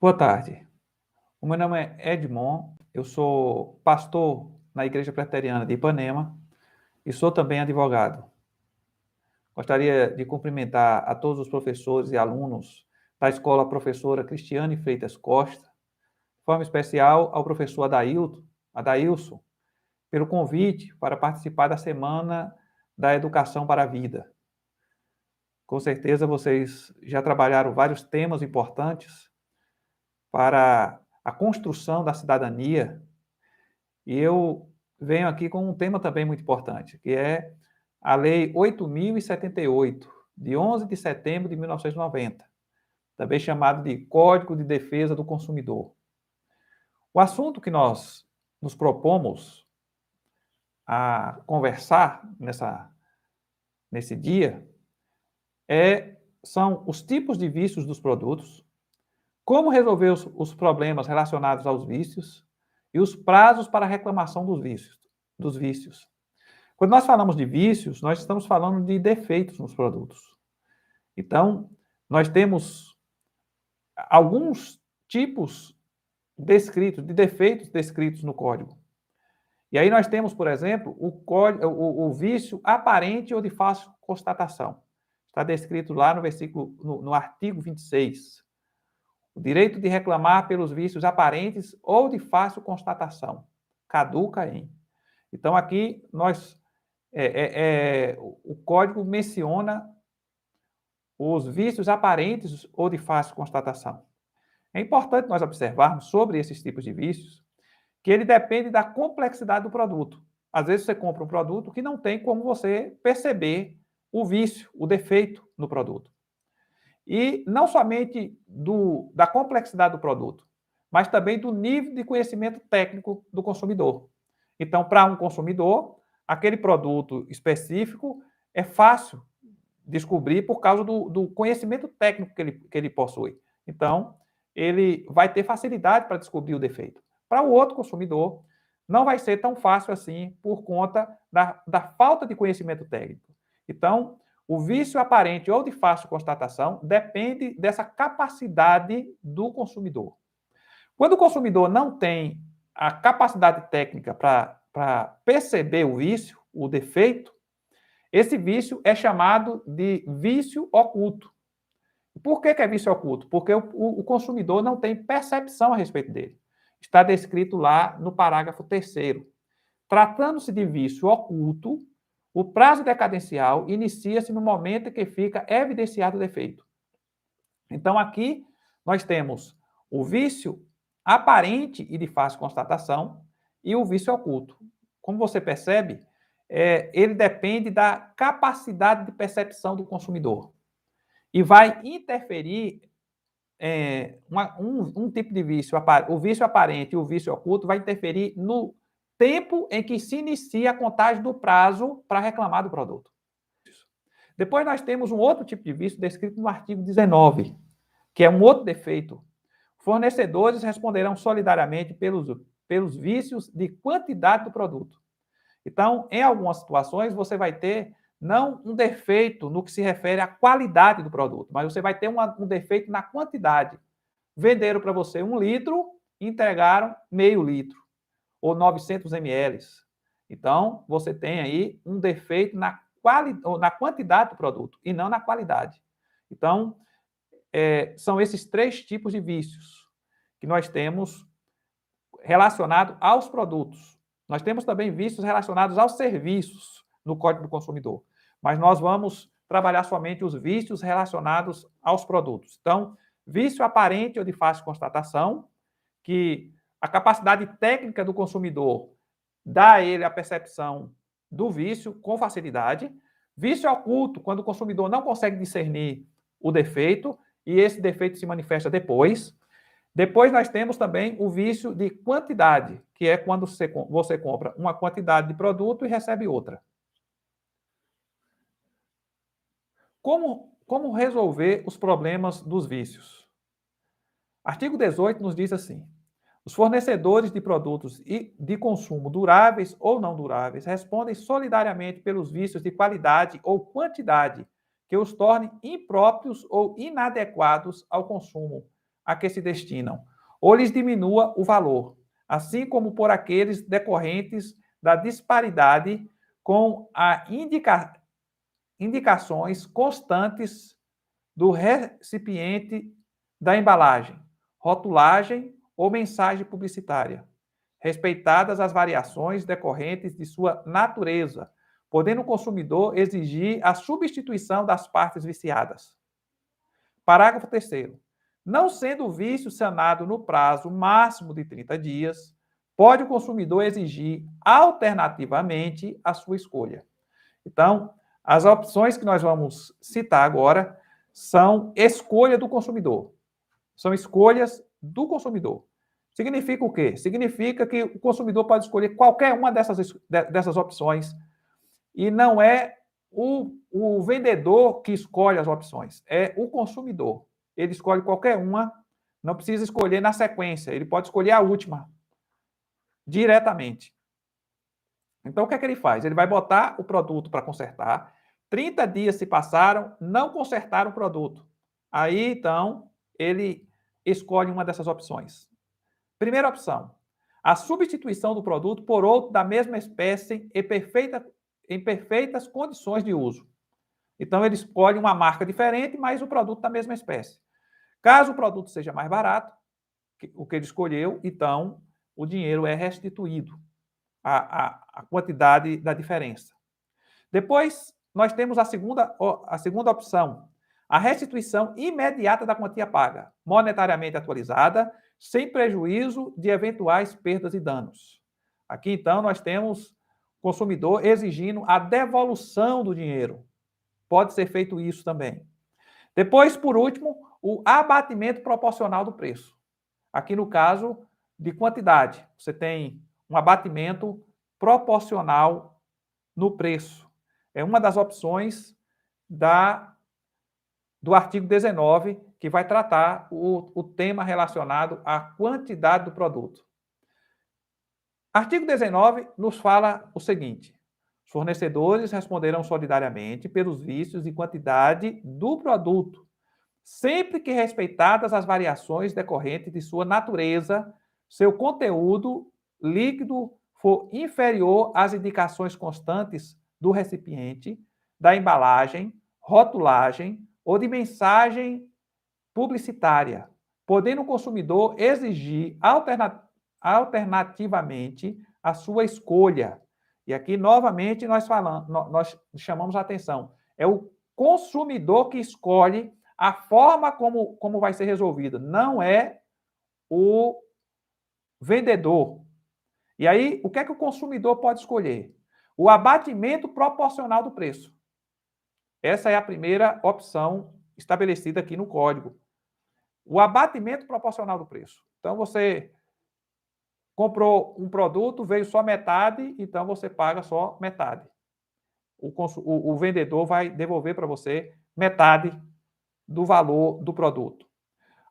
Boa tarde. O meu nome é Edmond, eu sou pastor na Igreja Presbiteriana de Ipanema e sou também advogado. Gostaria de cumprimentar a todos os professores e alunos da Escola Professora Cristiane Freitas Costa, de forma especial ao professor Adailson, pelo convite para participar da Semana da Educação para a Vida. Com certeza vocês já trabalharam vários temas importantes para a construção da cidadania. E eu venho aqui com um tema também muito importante, que é a Lei 8.078, de 11 de setembro de 1990, também chamado de Código de Defesa do Consumidor. O assunto que nós nos propomos a conversar nesse dia são os tipos de vícios dos produtos, como resolver os problemas relacionados aos vícios e os prazos para reclamação dos vícios. Quando nós falamos de vícios, nós estamos falando de defeitos nos produtos. Então, nós temos alguns tipos descritos, de defeitos descritos no código. E aí nós temos, por exemplo, o vício aparente ou de fácil constatação. Está descrito lá no artigo 26. O direito de reclamar pelos vícios aparentes ou de fácil constatação. Caduca em. Então, aqui, o código menciona os vícios aparentes ou de fácil constatação. É importante nós observarmos sobre esses tipos de vícios que ele depende da complexidade do produto. Às vezes, você compra um produto que não tem como você perceber o vício, o defeito no produto. E não somente da complexidade do produto, mas também do nível de conhecimento técnico do consumidor. Então, para um consumidor, aquele produto específico é fácil descobrir por causa do conhecimento técnico que ele possui. Então, ele vai ter facilidade para descobrir o defeito. Para o outro consumidor, não vai ser tão fácil assim por conta da falta de conhecimento técnico. Então, o vício aparente ou de fácil constatação depende dessa capacidade do consumidor. Quando o consumidor não tem a capacidade técnica para perceber o vício, o defeito, esse vício é chamado de vício oculto. Por que é vício oculto? Porque o consumidor não tem percepção a respeito dele. Está descrito lá no parágrafo 3º. Tratando-se de vício oculto, o prazo decadencial inicia-se no momento em que fica evidenciado o defeito. Então, aqui nós temos o vício aparente e de fácil constatação e o vício oculto. Como você percebe, ele depende da capacidade de percepção do consumidor e vai interferir um tipo de vício, o vício aparente e o vício oculto vai interferir no tempo em que se inicia a contagem do prazo para reclamar do produto. Depois nós temos um outro tipo de vício descrito no artigo 19, que é um outro defeito. Fornecedores responderão solidariamente pelos vícios de quantidade do produto. Então, em algumas situações, você vai ter não um defeito no que se refere à qualidade do produto, mas você vai ter um defeito na quantidade. Venderam para você 1 litro e entregaram meio litro, ou 900 ml. Então, você tem aí um defeito na quantidade do produto e não na qualidade. Então, são esses 3 tipos de vícios que nós temos relacionados aos produtos. Nós temos também vícios relacionados aos serviços no Código do Consumidor, mas nós vamos trabalhar somente os vícios relacionados aos produtos. Então, vício aparente ou de fácil constatação, que a capacidade técnica do consumidor dá a ele a percepção do vício com facilidade. Vício oculto, quando o consumidor não consegue discernir o defeito, e esse defeito se manifesta depois. Depois nós temos também o vício de quantidade, que é quando você compra uma quantidade de produto e recebe outra. Como resolver os problemas dos vícios? Artigo 18 nos diz assim: os fornecedores de produtos de consumo duráveis ou não duráveis respondem solidariamente pelos vícios de qualidade ou quantidade que os tornem impróprios ou inadequados ao consumo, a que se destinam, ou lhes diminua o valor, assim como por aqueles decorrentes da disparidade com a indicações constantes do recipiente da embalagem, rotulagem ou mensagem publicitária, respeitadas as variações decorrentes de sua natureza, podendo o consumidor exigir a substituição das partes viciadas. Parágrafo 3º. Não sendo o vício sanado no prazo máximo de 30 dias, pode o consumidor exigir alternativamente a sua escolha. Então, as opções que nós vamos citar agora são escolha do consumidor. São escolhas do consumidor. Significa o quê? Significa que o consumidor pode escolher qualquer uma dessas opções e não é o vendedor que escolhe as opções, é o consumidor. Ele escolhe qualquer uma, não precisa escolher na sequência, ele pode escolher a última, diretamente. Então, o que é que ele faz? Ele vai botar o produto para consertar, 30 dias se passaram, não consertaram o produto. Aí, então, ele escolhe uma dessas opções. Primeira opção, a substituição do produto por outro da mesma espécie em perfeitas condições de uso. Então, ele escolhe uma marca diferente, mas o produto da mesma espécie. Caso o produto seja mais barato, o que ele escolheu, então o dinheiro é restituído, a quantidade da diferença. Depois, nós temos a segunda opção, a restituição imediata da quantia paga, monetariamente atualizada, sem prejuízo de eventuais perdas e danos. Aqui, então, nós temos o consumidor exigindo a devolução do dinheiro. Pode ser feito isso também. Depois, por último, o abatimento proporcional do preço. Aqui no caso de quantidade, você tem um abatimento proporcional no preço. É uma das opções do artigo 19, que vai tratar o tema relacionado à quantidade do produto. Artigo 19 nos fala o seguinte: os fornecedores responderão solidariamente pelos vícios e quantidade do produto, sempre que respeitadas as variações decorrentes de sua natureza, seu conteúdo líquido for inferior às indicações constantes do recipiente, da embalagem, rotulagem ou de mensagem publicitária, podendo o consumidor exigir alternativamente a sua escolha. E aqui, novamente, nós chamamos a atenção. É o consumidor que escolhe a forma como vai ser resolvido, não é o vendedor. E aí, o que é que o consumidor pode escolher? O abatimento proporcional do preço. Essa é a primeira opção estabelecida aqui no código. O abatimento proporcional do preço. Então, você comprou um produto, veio só metade, então você paga só metade. O vendedor vai devolver para você metade do valor do produto.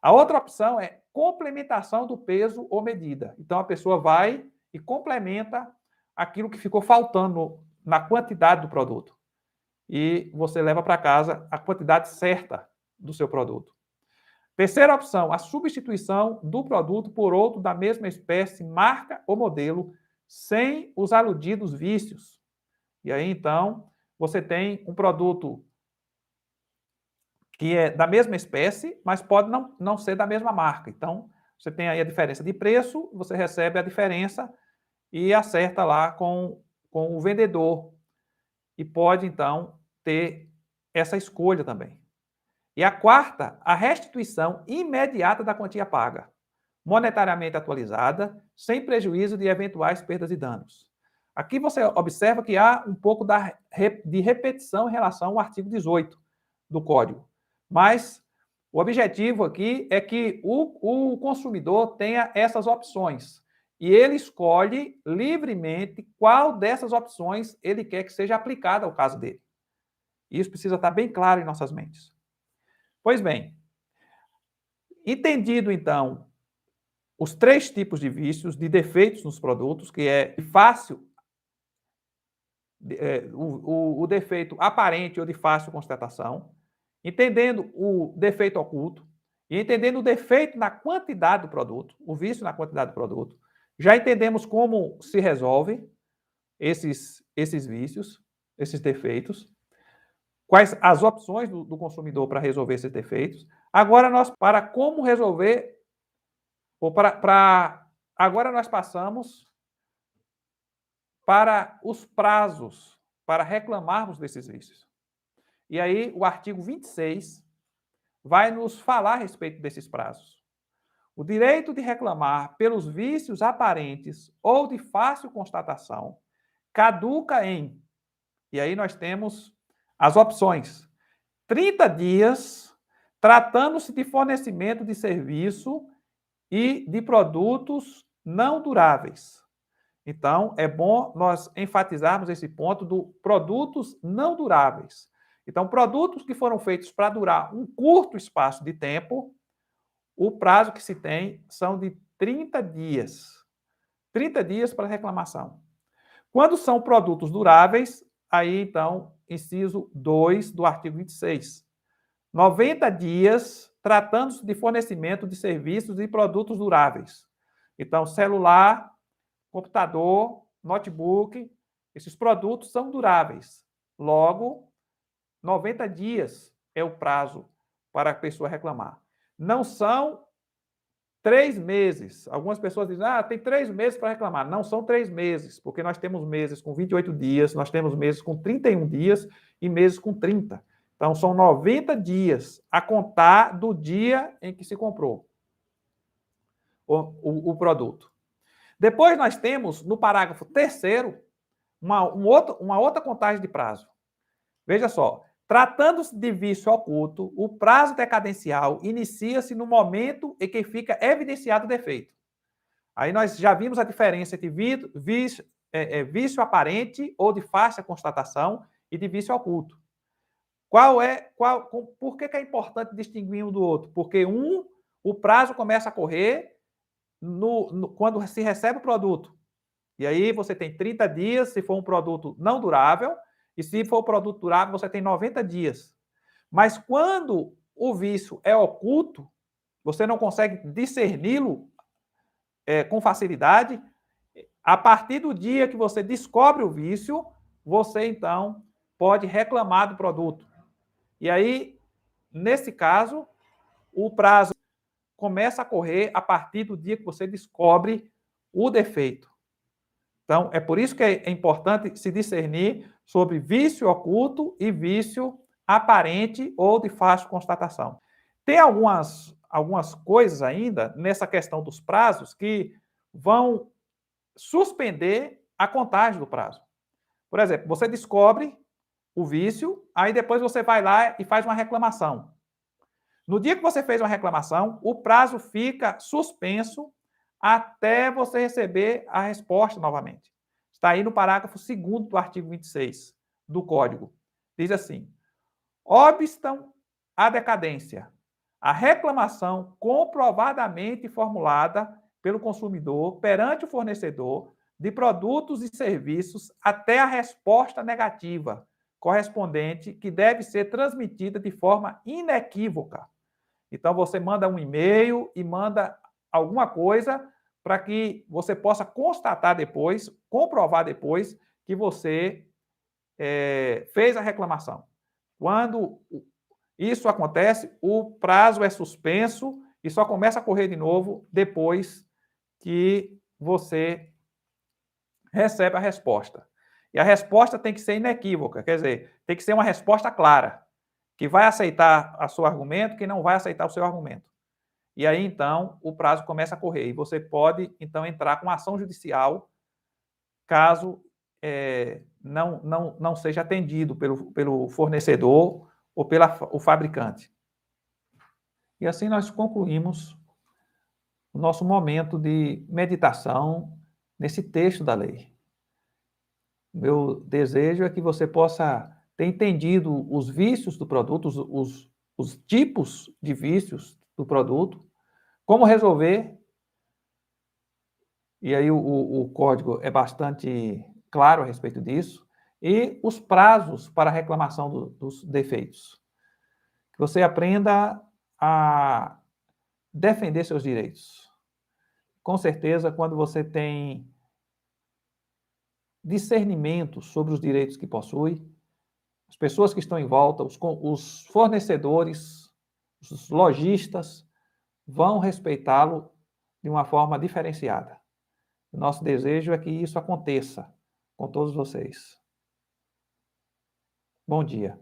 A outra opção é complementação do peso ou medida. Então, a pessoa vai e complementa aquilo que ficou faltando na quantidade do produto. E você leva para casa a quantidade certa do seu produto. Terceira opção, a substituição do produto por outro da mesma espécie, marca ou modelo, sem os aludidos vícios. E aí, então, você tem um produto que é da mesma espécie, mas pode não ser da mesma marca. Então, você tem aí a diferença de preço, você recebe a diferença e acerta lá com o vendedor. E pode, então, ter essa escolha também. E a quarta, a restituição imediata da quantia paga, monetariamente atualizada, sem prejuízo de eventuais perdas e danos. Aqui você observa que há um pouco de repetição em relação ao artigo 18 do Código. Mas o objetivo aqui é que o consumidor tenha essas opções. E ele escolhe livremente qual dessas opções ele quer que seja aplicada ao caso dele. Isso precisa estar bem claro em nossas mentes. Pois bem, entendido então os três tipos de vícios, de defeitos nos produtos, que é fácil, o defeito aparente ou de fácil constatação, entendendo o defeito oculto E entendendo o defeito na quantidade do produto, o vício na quantidade do produto, já entendemos como se resolve esses vícios, esses defeitos, quais as opções do consumidor para resolver esses defeitos. Agora nós, para como resolver, agora nós passamos para os prazos para reclamarmos desses vícios. E aí o artigo 26 vai nos falar a respeito desses prazos. O direito de reclamar pelos vícios aparentes ou de fácil constatação caduca em... E aí nós temos as opções. 30 dias, tratando-se de fornecimento de serviço e de produtos não duráveis. Então, é bom nós enfatizarmos esse ponto do produtos não duráveis. Então, produtos que foram feitos para durar um curto espaço de tempo, o prazo que se tem são de 30 dias. 30 dias para reclamação. Quando são produtos duráveis, aí então, inciso 2 do artigo 26. 90 dias tratando-se de fornecimento de serviços e produtos duráveis. Então, celular, computador, notebook, esses produtos são duráveis. Logo, 90 dias é o prazo para a pessoa reclamar. Não são 3 meses. Algumas pessoas dizem, tem 3 meses para reclamar. Não são 3 meses, porque nós temos meses com 28 dias, nós temos meses com 31 dias e meses com 30. Então, são 90 dias a contar do dia em que se comprou o produto. Depois nós temos, no parágrafo 3º, uma outra contagem de prazo. Veja só, tratando-se de vício oculto, o prazo decadencial inicia-se no momento em que fica evidenciado o defeito. Aí nós já vimos a diferença entre vício aparente ou de fácil constatação e de vício oculto. Por que é importante distinguir um do outro? Porque o prazo começa a correr quando se recebe o produto. E aí você tem 30 dias se for um produto não durável, e se for um produto durável, você tem 90 dias. Mas quando o vício é oculto, você não consegue discerni-lo com facilidade, a partir do dia que você descobre o vício, você então pode reclamar do produto. E aí, nesse caso, o prazo começa a correr a partir do dia que você descobre o defeito. Então, é por isso que é importante se discernir sobre vício oculto e vício aparente ou de fácil constatação. Tem algumas coisas ainda nessa questão dos prazos que vão suspender a contagem do prazo. Por exemplo, você descobre o vício, aí depois você vai lá e faz uma reclamação. No dia que você fez uma reclamação, o prazo fica suspenso até você receber a resposta novamente. Está aí no parágrafo 2º do artigo 26 do Código. Diz assim: obstam a decadência, a reclamação comprovadamente formulada pelo consumidor perante o fornecedor de produtos e serviços até a resposta negativa correspondente, que deve ser transmitida de forma inequívoca. Então, você manda um e-mail e manda alguma coisa para que você possa constatar depois, comprovar depois, que você fez a reclamação. Quando isso acontece, o prazo é suspenso e só começa a correr de novo depois que você recebe a resposta. E a resposta tem que ser inequívoca, quer dizer, tem que ser uma resposta clara, que vai aceitar o seu argumento, que não vai aceitar o seu argumento. E aí, então, o prazo começa a correr. E você pode, então, entrar com ação judicial caso não seja atendido pelo fornecedor ou o fabricante. E assim nós concluímos o nosso momento de meditação nesse texto da lei. Meu desejo é que você possa ter entendido os vícios do produto, os tipos de vícios do produto, como resolver, e aí o código é bastante claro a respeito disso, e os prazos para a reclamação dos defeitos. Que você aprenda a defender seus direitos. Com certeza, quando você tem discernimento sobre os direitos que possui, as pessoas que estão em volta, os fornecedores, os lojistas, vão respeitá-lo de uma forma diferenciada. O nosso desejo é que isso aconteça com todos vocês. Bom dia.